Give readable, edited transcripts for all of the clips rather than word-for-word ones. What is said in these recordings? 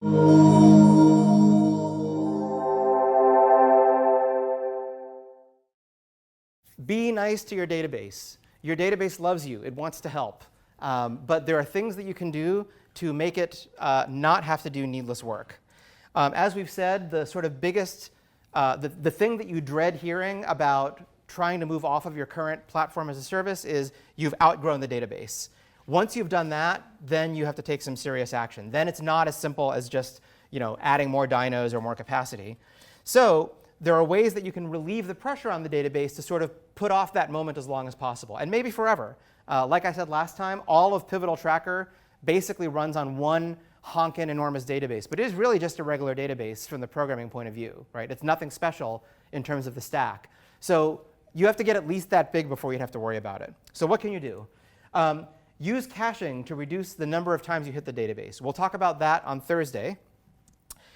Be nice to your database. Your database loves you. It wants to help. But there are things that you can do to make it not have to do needless work. As we've said, the sort of biggest, the thing that you dread hearing about trying to move off of your current platform as a service is you've outgrown the database. Once you've done that, then you have to take some serious action. Then it's not as simple as just adding more dynos or more capacity. So there are ways that you can relieve the pressure on the database to sort of put off that moment as long as possible, and maybe forever. Like I said last time, all of Pivotal Tracker basically runs on one honkin' enormous database, but it is really just a regular database from the programming point of view, right? It's nothing special in terms of the stack. So you have to get at least that big before you'd have to worry about it. So what can you do? Use caching to reduce the number of times you hit the database. We'll talk about that on Thursday.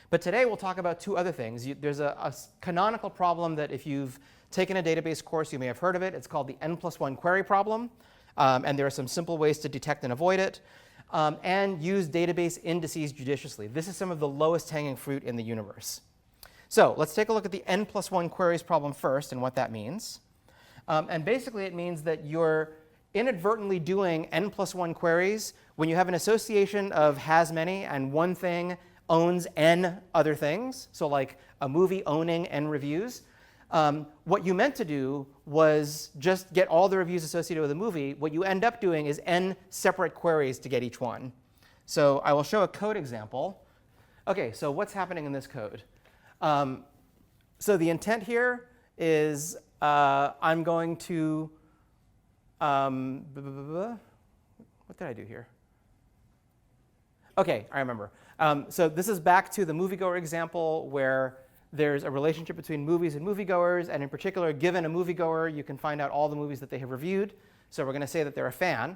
But today we'll talk about two other things. There's a canonical problem that if you've taken a database course, you may have heard of it. It's called the n+1 query problem. And there are some simple ways to detect and avoid it. And use database indices judiciously. This is some of the lowest hanging fruit in the universe. So let's take a look at the n+1 queries problem first and what that means. And basically it means that you're inadvertently doing n+1 queries when you have an association of has many and one thing owns n other things. So like a movie owning n reviews. What you meant to do was just get all the reviews associated with a movie. What you end up doing is n separate queries to get each one. So I will show a code example. OK, so what's happening in this code? So the intent here is I'm going to what did I do here? OK, I remember. So this is back to the moviegoer example where there's a relationship between movies and moviegoers. And in particular, given a moviegoer, you can find out all the movies that they have reviewed. So we're going to say that they're a fan.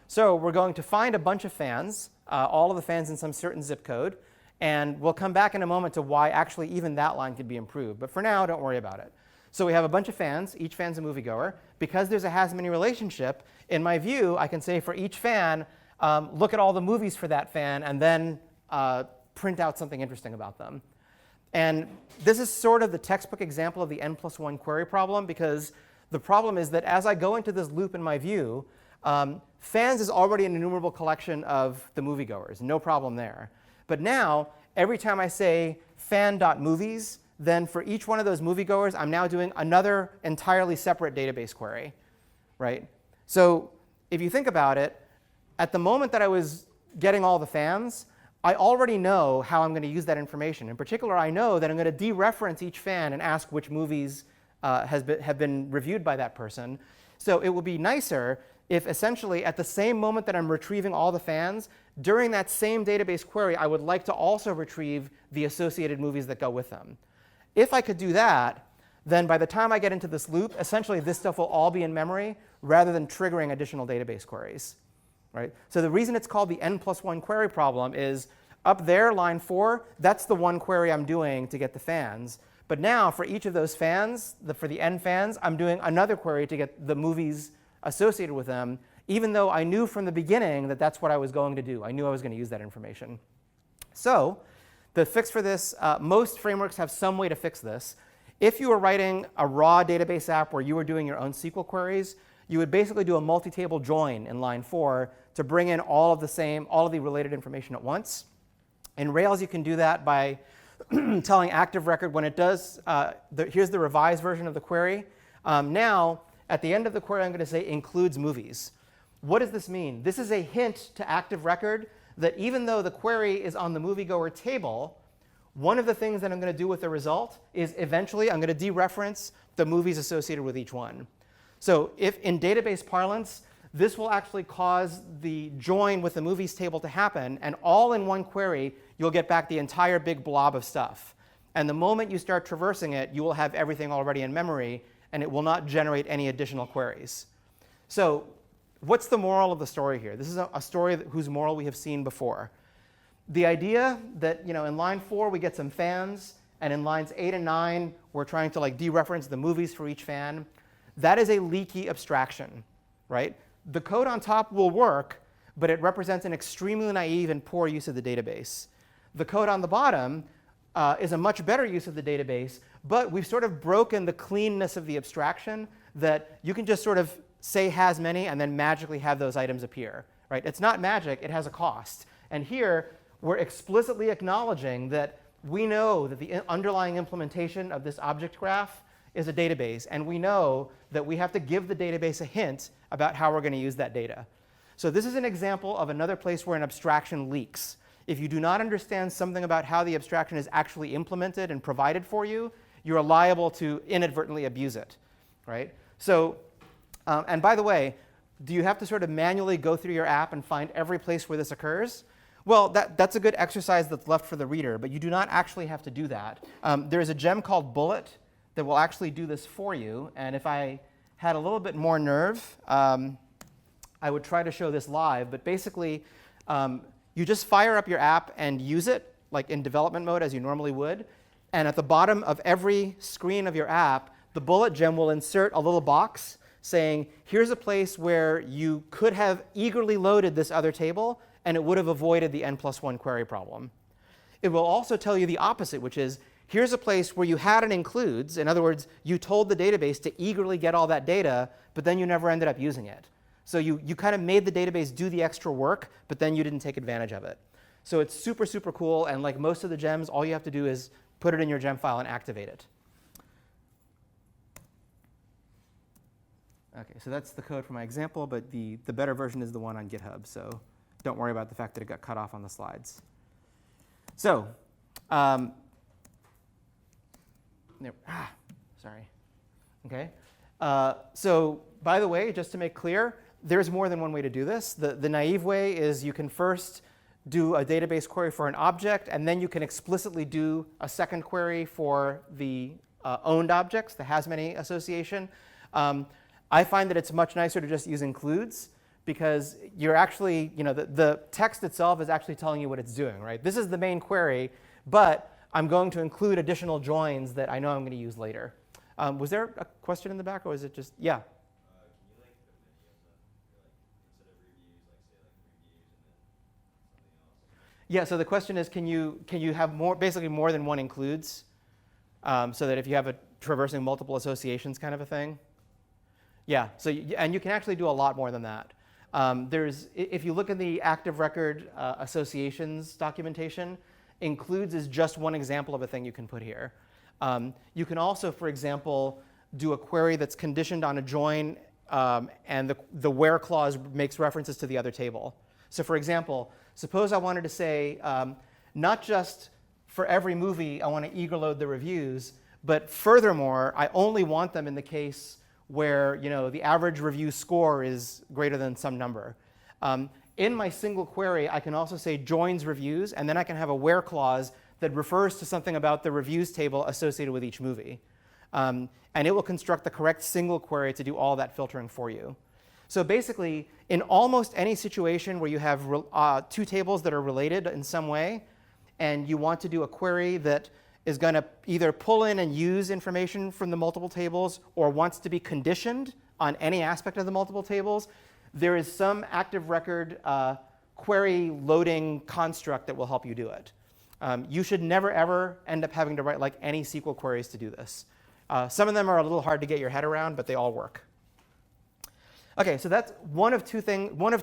So we're going to find a bunch of fans, all of the fans in some certain zip code. And we'll come back in a moment to why actually even that line could be improved. But for now, don't worry about it. So we have a bunch of fans. Each fan's a moviegoer. Because there's a has-many relationship, in my view, I can say for each fan, look at all the movies for that fan, and then print out something interesting about them. And this is sort of the textbook example of the n+1 query problem, because the problem is that as I go into this loop in my view, fans is already an enumerable collection of the moviegoers. No problem there. But now, every time I say fan.movies, then for each one of those moviegoers, I'm now doing another entirely separate database query, right? So if you think about it, at the moment that I was getting all the fans, I already know how I'm going to use that information. In particular, I know that I'm going to dereference each fan and ask which movies have been reviewed by that person. So it would be nicer if essentially at the same moment that I'm retrieving all the fans, during that same database query, I would like to also retrieve the associated movies that go with them. If I could do that, then by the time I get into this loop, essentially this stuff will all be in memory rather than triggering additional database queries. Right? So the reason it's called the n+1 query problem is up there, line 4, that's the one query I'm doing to get the fans. But now for each of those fans, for the n fans, I'm doing another query to get the movies associated with them, even though I knew from the beginning that that's what I was going to do. I knew I was going to use that information. So the fix for this, most frameworks have some way to fix this. If you were writing a raw database app where you were doing your own SQL queries, you would basically do a multi-table join in line 4 to bring in all of the related information at once. In Rails, you can do that by telling active record when it does, here's the revised version of the query. Now, at the end of the query, I'm going to say includes movies. What does this mean? This is a hint to active record that even though the query is on the moviegoer table, one of the things that I'm going to do with the result is eventually I'm going to dereference the movies associated with each one. So if in database parlance, this will actually cause the join with the movies table to happen, and all in one query, you'll get back the entire big blob of stuff. And the moment you start traversing it, you will have everything already in memory, and it will not generate any additional queries. So what's the moral of the story here? This is a story whose moral we have seen before. The idea that in line 4, we get some fans, and in lines 8 and 9, we're trying to dereference the movies for each fan. That is a leaky abstraction, right? The code on top will work, but it represents an extremely naive and poor use of the database. The code on the bottom is a much better use of the database, but we've sort of broken the cleanness of the abstraction that you can just sort of say has many and then magically have those items appear. Right? It's not magic, it has a cost. And here, we're explicitly acknowledging that we know that the underlying implementation of this object graph is a database, and we know that we have to give the database a hint about how we're going to use that data. So this is an example of another place where an abstraction leaks. If you do not understand something about how the abstraction is actually implemented and provided for you, you're liable to inadvertently abuse it. Right? So, and by the way, do you have to sort of manually go through your app and find every place where this occurs? Well, that's a good exercise that's left for the reader, but you do not actually have to do that. There is a gem called Bullet that will actually do this for you. And if I had a little bit more nerve, I would try to show this live. But basically, you just fire up your app and use it, like in development mode as you normally would. And at the bottom of every screen of your app, the Bullet gem will insert a little box saying, here's a place where you could have eagerly loaded this other table, and it would have avoided the n+1 query problem. It will also tell you the opposite, which is, here's a place where you had an includes. In other words, you told the database to eagerly get all that data, but then you never ended up using it. So you kind of made the database do the extra work, but then you didn't take advantage of it. So it's super, super cool. And like most of the gems, all you have to do is put it in your gem file and activate it. OK, so that's the code for my example, but the better version is the one on GitHub. So don't worry about the fact that it got cut off on the slides. So, sorry. OK. So by the way, just to make clear, there's more than one way to do this. The naive way is you can first do a database query for an object, and then you can explicitly do a second query for the owned objects, the has many association. I find that it's much nicer to just use includes, because you're actually, the text itself is actually telling you what it's doing, right? This is the main query, but I'm going to include additional joins that I know I'm going to use later. Was there a question in the back, or was it just, yeah? Yeah, so the question is, can you have basically more than one includes, so that if you have a traversing multiple associations kind of a thing? Yeah, so and you can actually do a lot more than that. If you look at the active record associations documentation, includes is just one example of a thing you can put here. You can also, for example, do a query that's conditioned on a join, and the where clause makes references to the other table. So for example, suppose I wanted to say, not just for every movie I want to eager load the reviews, but furthermore, I only want them in the case where the average review score is greater than some number. In my single query, I can also say joins reviews, and then I can have a where clause that refers to something about the reviews table associated with each movie. And it will construct the correct single query to do all that filtering for you. So basically, in almost any situation where you have two tables that are related in some way, and you want to do a query that is going to either pull in and use information from the multiple tables or wants to be conditioned on any aspect of the multiple tables, there is some active record query loading construct that will help you do it. You should never, ever end up having to write like any SQL queries to do this. Some of them are a little hard to get your head around, but they all work. OK, so that's one of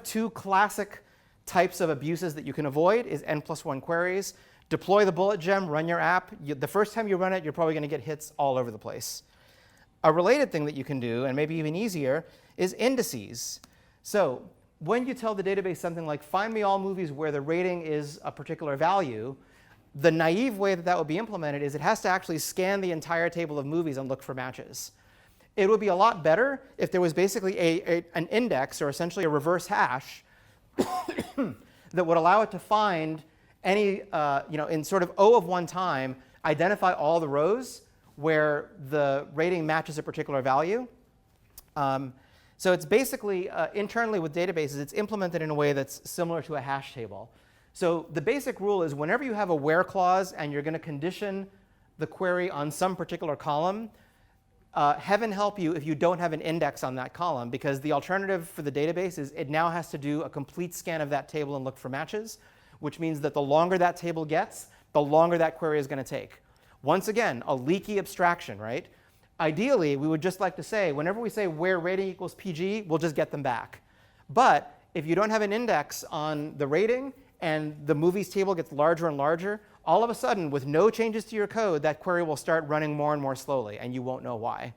two classic types of abuses that you can avoid is n+1 queries. Deploy the Bullet gem, run your app. The first time you run it, you're probably going to get hits all over the place. A related thing that you can do, and maybe even easier, is indices. So when you tell the database something like, find me all movies where the rating is a particular value, the naive way that would be implemented is it has to actually scan the entire table of movies and look for matches. It would be a lot better if there was basically an index, or essentially a reverse hash, that would allow it to find any, in sort of O of one time, identify all the rows where the rating matches a particular value. So it's basically, internally with databases, it's implemented in a way that's similar to a hash table. So the basic rule is whenever you have a where clause and you're going to condition the query on some particular column, heaven help you if you don't have an index on that column, because the alternative for the database is it now has to do a complete scan of that table and look for matches. which means that the longer that table gets, the longer that query is going to take. Once again, a leaky abstraction, right? Ideally, we would just like to say, whenever we say where rating equals PG, we'll just get them back. But if you don't have an index on the rating and the movies table gets larger and larger, all of a sudden, with no changes to your code, that query will start running more and more slowly, and you won't know why.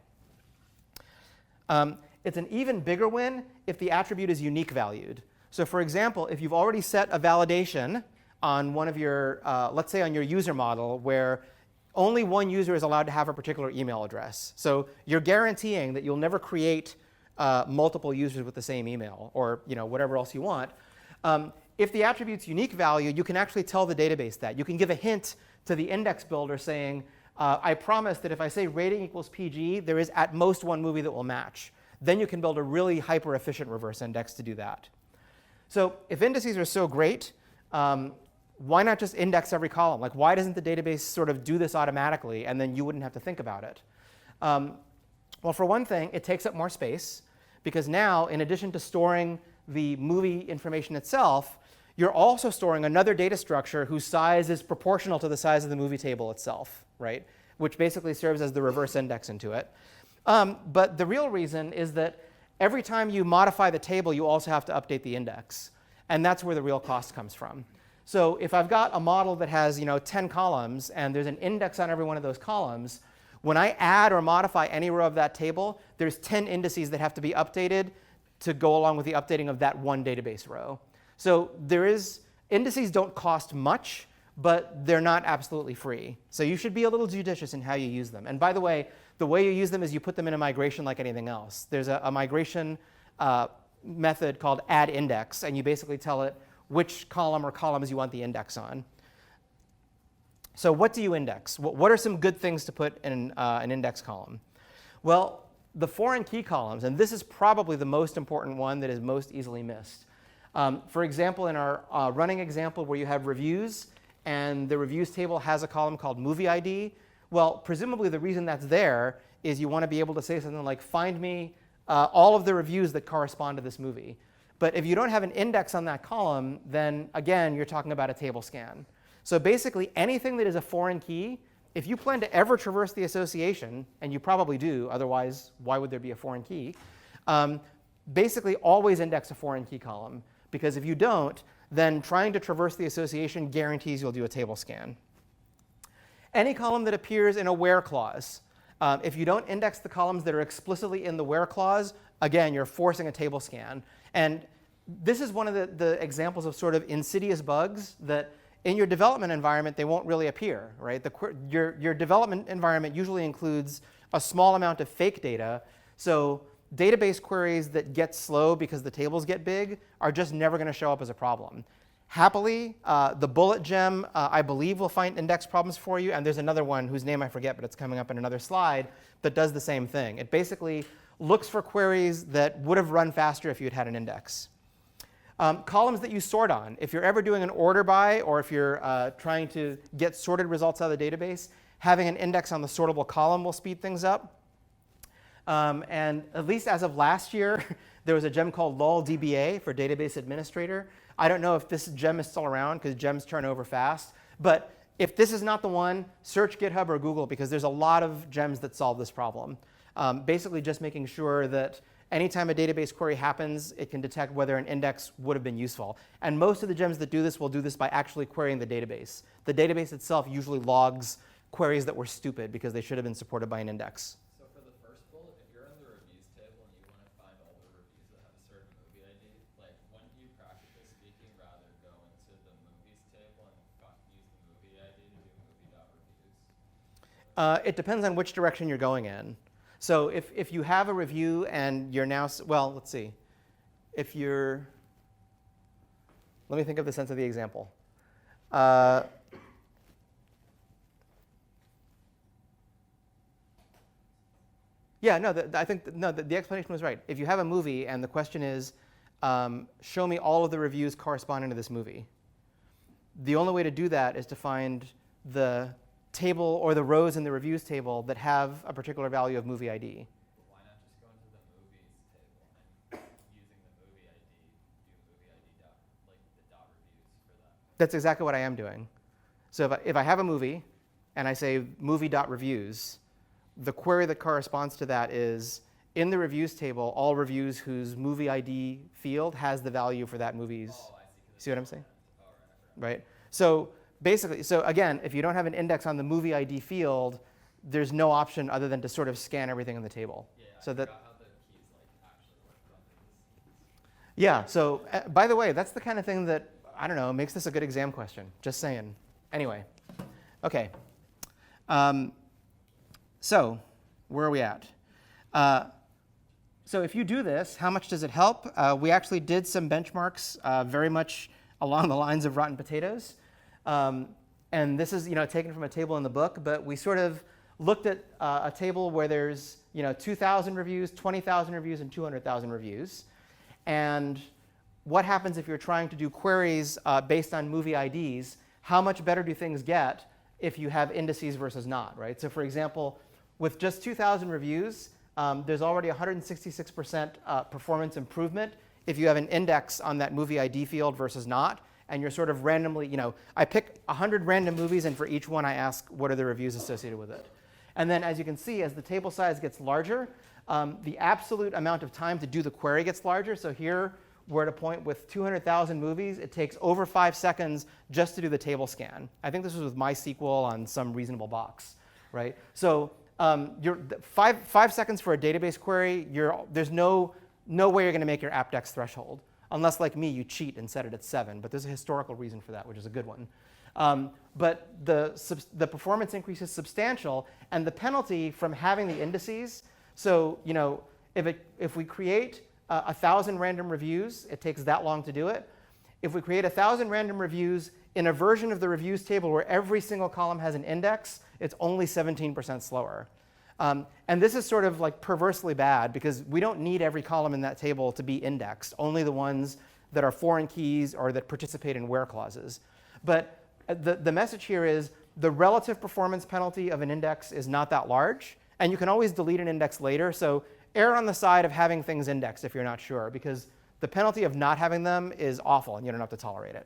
It's an even bigger win if the attribute is unique valued. So for example, if you've already set a validation on one of your, let's say on your user model, where only one user is allowed to have a particular email address. So you're guaranteeing that you'll never create multiple users with the same email, or whatever else you want. If the attribute's unique value, you can actually tell the database that. You can give a hint to the index builder saying, I promise that if I say rating equals PG, there is at most one movie that will match. Then you can build a really hyper-efficient reverse index to do that. So if indices are so great, why not just index every column? Like, why doesn't the database sort of do this automatically, and then you wouldn't have to think about it? Well, for one thing, it takes up more space, because now, in addition to storing the movie information itself, you're also storing another data structure whose size is proportional to the size of the movie table itself, right? Which basically serves as the reverse index into it. But the real reason is that every time you modify the table, you also have to update the index. And that's where the real cost comes from. So if I've got a model that has 10 columns, and there's an index on every one of those columns, when I add or modify any row of that table, there's 10 indices that have to be updated to go along with the updating of that one database row. So indices don't cost much, but they're not absolutely free. So you should be a little judicious in how you use them. And by the way you use them is you put them in a migration like anything else. There's a migration method called add index, and you basically tell it which column or columns you want the index on. So what do you index? What are some good things to put in an index column? Well, the foreign key columns, and this is probably the most important one that is most easily missed. For example, in our running example where you have reviews, and the reviews table has a column called movie ID, well, presumably the reason that's there is you want to be able to say something like, find me all of the reviews that correspond to this movie. But if you don't have an index on that column, then again, you're talking about a table scan. So basically, anything that is a foreign key, if you plan to ever traverse the association, and you probably do, otherwise why would there be a foreign key? Basically, always index a foreign key column, because if you don't, then trying to traverse the association guarantees you'll do a table scan. Any column that appears in a where clause. If you don't index the columns that are explicitly in the where clause, again, you're forcing a table scan. And this is one of the examples of sort of insidious bugs that in your development environment, they won't really appear, right? Your development environment usually includes a small amount of fake data. So database queries that get slow because the tables get big are just never going to show up as a problem. Happily, the bullet gem, I believe, will find index problems for you. And there's another one whose name I forget, but it's coming up in another slide, that does the same thing. It basically looks for queries that would have run faster if you had had an index. Columns that you sort on. If you're ever doing an order by, or if you're trying to get sorted results out of the database, having an index on the sortable column will speed things up. And at least as of last year, there was a gem called luldba for database administrator. I don't know if this gem is still around, because gems turn over fast. But if this is not the one, search GitHub or Google, because there's a lot of gems that solve this problem. Basically just making sure that anytime a database query happens, it can detect whether an index would have been useful. And most of the gems that do this will do this by actually querying the database. The database itself usually logs queries that were stupid because they should have been supported by an index. So for the first bullet, if you're in the reviews table and you want to find all the reviews that have a certain movie ID, like, wouldn't you, practically speaking, rather go into the movies table and use the movie ID to do movie.reviews? It depends on which direction you're going in. So if you have a review and you're now, well, let's see. If you're, let me think of the sense of the example. Yeah, no, I think the explanation was right. If you have a movie and the question is, show me all of the reviews corresponding to this movie, the only way to do that is to find the table or the rows in the reviews table that have a particular value of movie ID. Why not just go into the movies table and using the movie ID, do movie ID dot, like the dot reviews for that? That's exactly what I am doing. So if I have a movie and I say movie.reviews, the query that corresponds to that is in the reviews table, all reviews whose movie ID field has the value for that movie's. Oh, I see. See what I'm saying? Oh, right. Right? So basically, so again, if you don't have an index on the movie ID field, there's no option other than to sort of scan everything in the table. Yeah, So I that, forgot how the keys like actually work on these. yeah, so by the way, that's the kind of thing that, I don't know, makes this a good exam question. Just saying. Anyway, okay. So where are we at? So if you do this, how much does it help? We actually did some benchmarks very much along the lines of rotten potatoes. And this is taken from a table in the book, but we sort of looked at a table where there's 2,000 reviews, 20,000 reviews, and 200,000 reviews. And what happens if you're trying to do queries based on movie IDs? How much better do things get if you have indices versus not, right? So for example, with just 2,000 reviews, there's already 166% performance improvement if you have an index on that movie ID field versus not, and you're sort of randomly, I pick 100 random movies, and for each one I ask, what are the reviews associated with it? And then as you can see, as the table size gets larger, the absolute amount of time to do the query gets larger. So here we're at a point with 200,000 movies. It takes over 5 seconds just to do the table scan. I think this was with MySQL on some reasonable box, right? So you're 5 seconds for a database query. There's no way you're going to make your aptX threshold, unless, like me, you cheat and set it at 7. But there's a historical reason for that, which is a good one. But the performance increase is substantial, and the penalty from having the indices. So if we create 1,000 random reviews, it takes that long to do it. If we create 1,000 random reviews in a version of the reviews table where every single column has an index, it's only 17% slower. And this is sort of like perversely bad because we don't need every column in that table to be indexed, only the ones that are foreign keys or that participate in where clauses. But the message here is the relative performance penalty of an index is not that large, and you can always delete an index later. So err on the side of having things indexed if you're not sure, because the penalty of not having them is awful and you don't have to tolerate it.